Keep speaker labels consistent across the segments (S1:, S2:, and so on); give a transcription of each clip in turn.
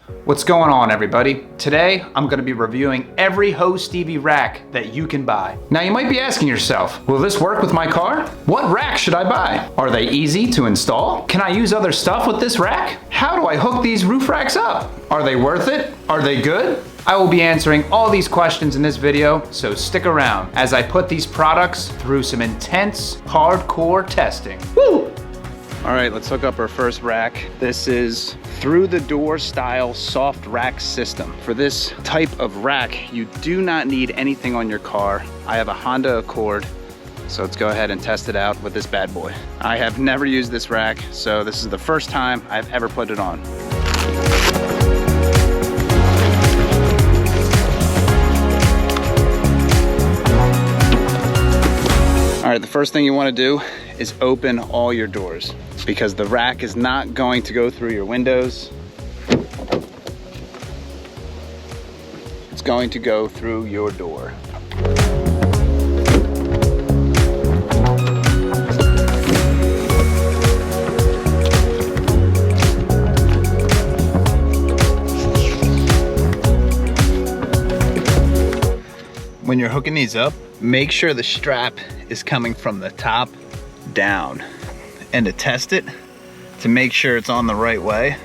S1: What's going on, everybody? Today, I'm going to be reviewing every Ho Stevie rack that you can buy. Now, you might be asking yourself, will this work with my car? What rack should I buy? Are they easy to install? Can I use other stuff with this rack? How do I hook these roof racks up? Are they worth it? Are they good? I will be answering all these questions in this video, so stick around as I put these products through some intense, hardcore testing. Woo! All right, let's hook up our first rack. This is through the door style soft rack system. For this type of rack, you do not need anything on your car. I have a Honda Accord, so let's go ahead and test it out with this bad boy. I have never used this rack, so this is the first time I've ever put it on. All right, the first thing you want to do is open all your doors because the rack is not going to go through your windows. It's going to go through your door. When you're hooking these up, make sure the strap is coming from the top down. And to test it, to make sure it's on the right way,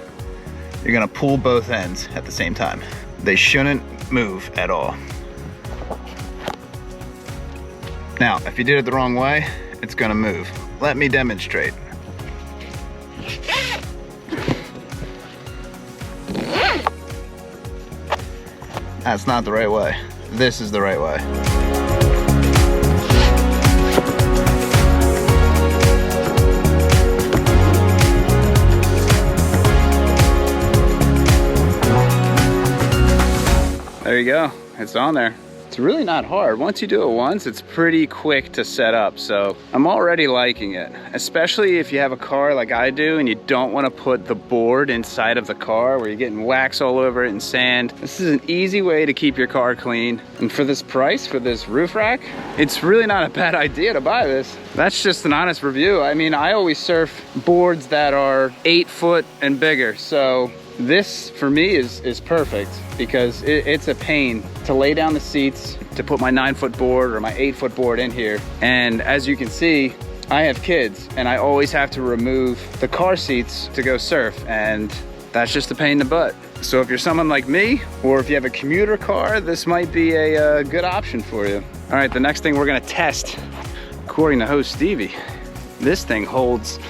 S1: you're gonna pull both ends at the same time. They shouldn't move at all. Now, if you did it the wrong way, it's gonna move. Let me demonstrate. That's not the right way. This is the right way. There you go, it's on there. It's really not hard. Once you do it once, it's pretty quick to set up. So I'm already liking it, especially if you have a car like I do and you don't want to put the board inside of the car where you're getting wax all over it and sand. This is an easy way to keep your car clean. And for this price, for this roof rack, it's really not a bad idea to buy this. That's just an honest review. I mean, I always surf boards that are 8 foot and bigger. So this for me is perfect because it's a pain to lay down the seats to put my 9-foot board or my 8-foot board in here. And as you can see, I have kids and I always have to remove the car seats to go surf, and that's just a pain in the butt. So if you're someone like me, or if you have a commuter car, this might be a good option for you. All right, the next thing we're gonna test, according to Ho Stevie, this thing holds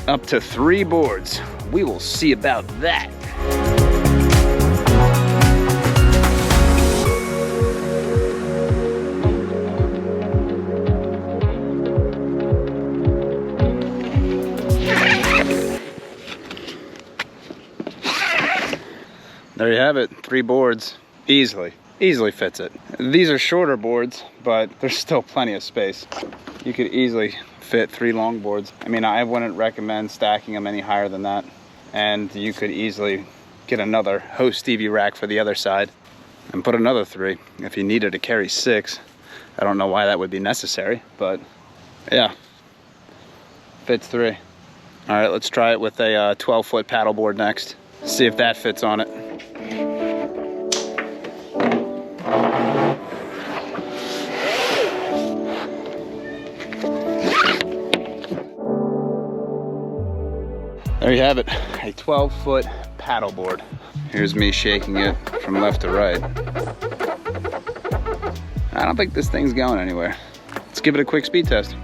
S1: up to 3 boards. We will see about that. There you have it, 3 boards, easily fits it. These are shorter boards, but there's still plenty of space. You could easily fit 3 long boards. I mean, I wouldn't recommend stacking them any higher than that. And you could easily get another Ho Stevie rack for the other side and put another 3 if you needed to carry 6. I don't know why that would be necessary, but yeah, fits 3. All right, let's try it with a 12-foot paddleboard next. See if that fits on it. There you have it, a 12-foot paddleboard. Here's me shaking it from left to right. I don't think this thing's going anywhere. Let's give it a quick speed test.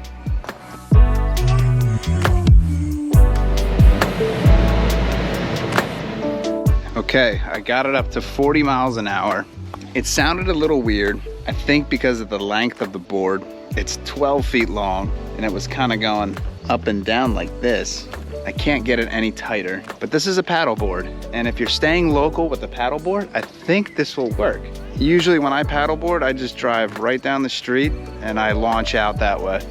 S1: Okay, I got it up to 40 miles an hour. It sounded a little weird, I think because of the length of the board. It's 12 feet long, and it was kind of going up and down like this. I can't get it any tighter, but this is a paddleboard. And if you're staying local with a paddleboard, I think this will work. Usually when I paddleboard, I just drive right down the street and I launch out that way.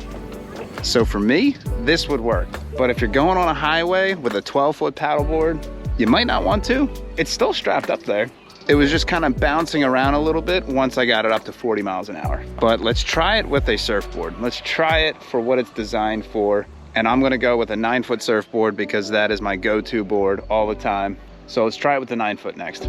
S1: So for me, this would work. But if you're going on a highway with a 12-foot paddleboard, you might not want to. It's still strapped up there. It was just kind of bouncing around a little bit once I got it up to 40 miles an hour. But let's try it with a surfboard. Let's try it for what it's designed for. And I'm gonna go with a 9-foot surfboard because that is my go-to board all the time. So let's try it with the 9-foot next.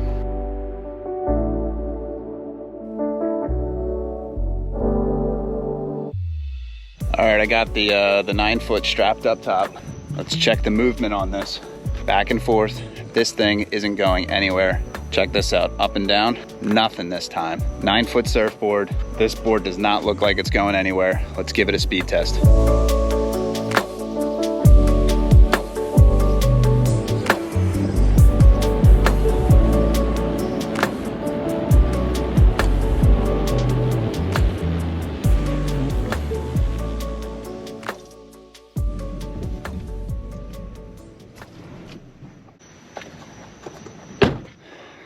S1: All right, I got the 9-foot strapped up top. Let's check the movement on this. Back and forth. This thing isn't going anywhere. Check this out, up and down, nothing this time. 9-foot surfboard. This board does not look like it's going anywhere. Let's give it a speed test.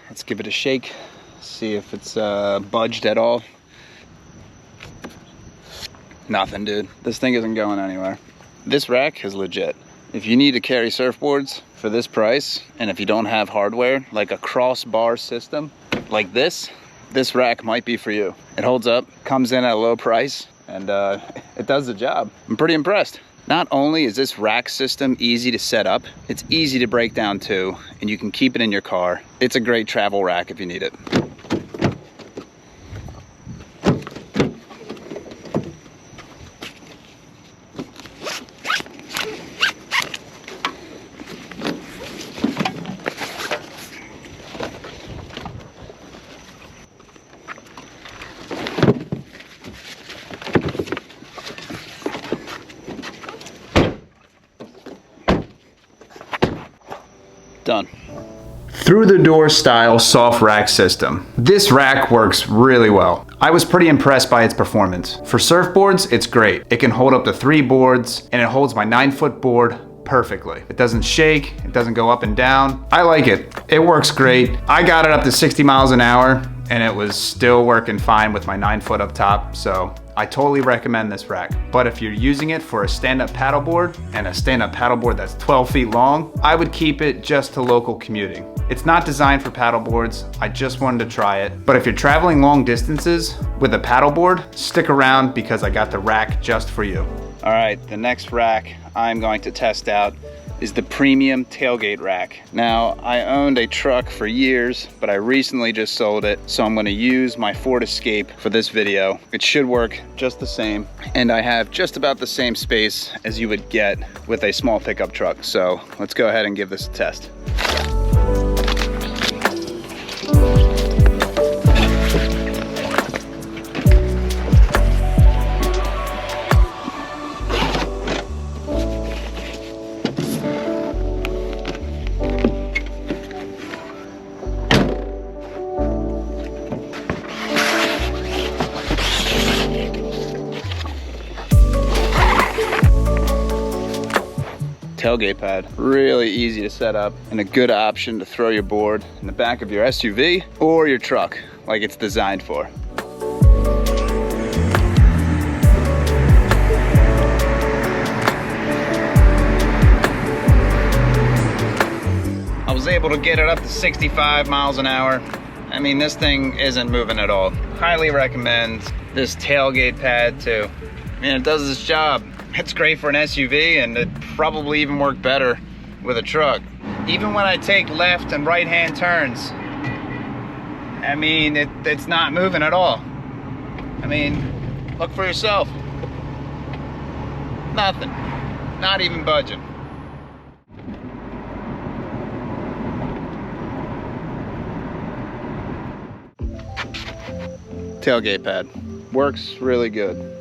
S1: Let's give it a shake, see if it's budged at all. Nothing, dude. This thing isn't going anywhere. This rack is legit. If you need to carry surfboards for this price, and if you don't have hardware, like a crossbar system like this rack might be for you. It holds up, comes in at a low price, and it does the job. I'm pretty impressed. Not only is this rack system easy to set up, it's easy to break down too, and you can keep it in your car. It's a great travel rack if you need it. Done. Through the door style soft rack system. This rack works really well. I was pretty impressed by its performance. For surfboards, it's great. It can hold up to 3 boards, and it holds my 9-foot board perfectly. It doesn't shake, it doesn't go up and down. I like it. It works great. I got it up to 60 miles an hour, and it was still working fine with my 9-foot up top, so I totally recommend this rack. But if you're using it for a stand-up paddleboard, and a stand-up paddleboard that's 12 feet long, I would keep it just to local commuting. It's not designed for paddleboards, I just wanted to try it. But if you're traveling long distances with a paddleboard, stick around because I got the rack just for you. All right, the next rack I'm going to test out is the premium tailgate rack. Now, I owned a truck for years, but I recently just sold it, so I'm gonna use my Ford Escape for this video. It should work just the same, and I have just about the same space as you would get with a small pickup truck. So let's go ahead and give this a test. Tailgate pad, really easy to set up and a good option to throw your board in the back of your SUV or your truck like it's designed for. I was able to get it up to 65 miles an hour. I mean, this thing isn't moving at all. Highly recommend this tailgate pad too. I mean, it does its job. It's great for an SUV, and it'd probably even work better with a truck. Even when I take left and right hand turns, I mean, it's not moving at all. I mean, look for yourself. Nothing, not even budging. Tailgate pad, works really good.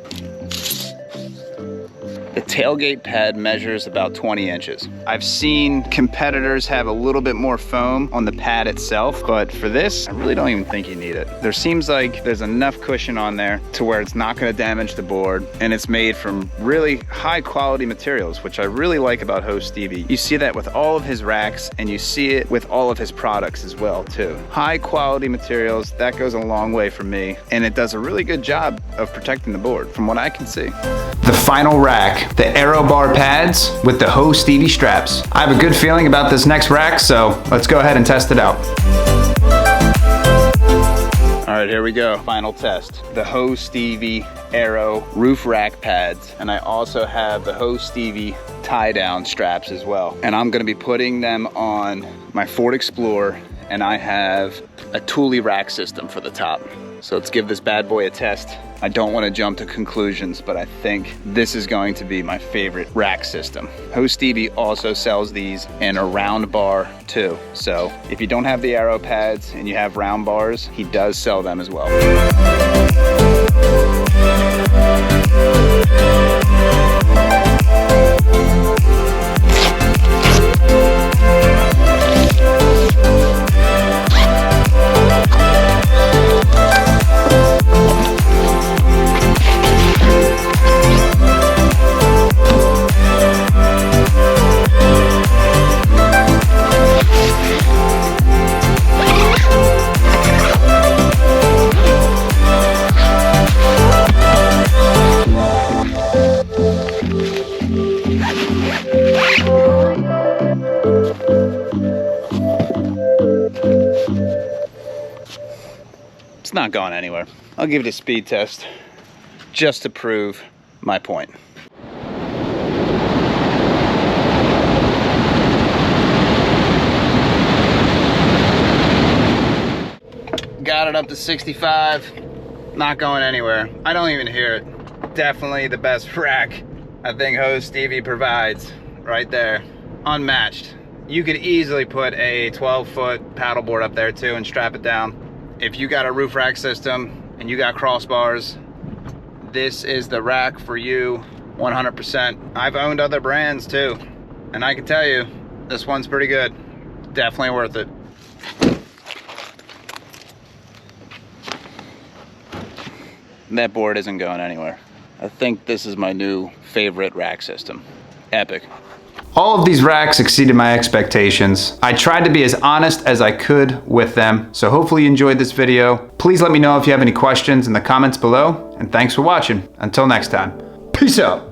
S1: The tailgate pad measures about 20 inches. I've seen competitors have a little bit more foam on the pad itself, but for this, I really don't even think you need it. There seems like there's enough cushion on there to where it's not gonna damage the board, and it's made from really high quality materials, which I really like about Ho Stevie. You see that with all of his racks, and you see it with all of his products as well, too. High quality materials, that goes a long way for me, and it does a really good job of protecting the board, from what I can see. The final rack, the Aero Pads with the Ho Stevie straps. I have a good feeling about this next rack, so let's go ahead and test it out. All right, here we go. Final test. The Ho Stevie Aero roof rack pads, and I also have the Ho Stevie tie down straps as well. And I'm gonna be putting them on my Ford Explorer, and I have a Thule rack system for the top. So let's give this bad boy a test. I don't want to jump to conclusions, but I think this is going to be my favorite rack system. Ho Stevie also sells these in a round bar too. So if you don't have the Aero Pads and you have round bars, he does sell them as well. It's not going anywhere. I'll give it a speed test just to prove my point. Got it up to 65, not going anywhere. I don't even hear it. Definitely the best rack I think Ho Stevie provides right there. Unmatched. You could easily put a 12-foot paddleboard up there too and strap it down. If you got a roof rack system and you got crossbars, this is the rack for you 100%. I've owned other brands too, and I can tell you, this one's pretty good. Definitely worth it. That board isn't going anywhere. I think this is my new favorite rack system. Epic. All of these racks exceeded my expectations. I tried to be as honest as I could with them, so hopefully you enjoyed this video. Please let me know if you have any questions in the comments below, and thanks for watching. Until next time, peace out.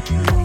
S2: Yeah.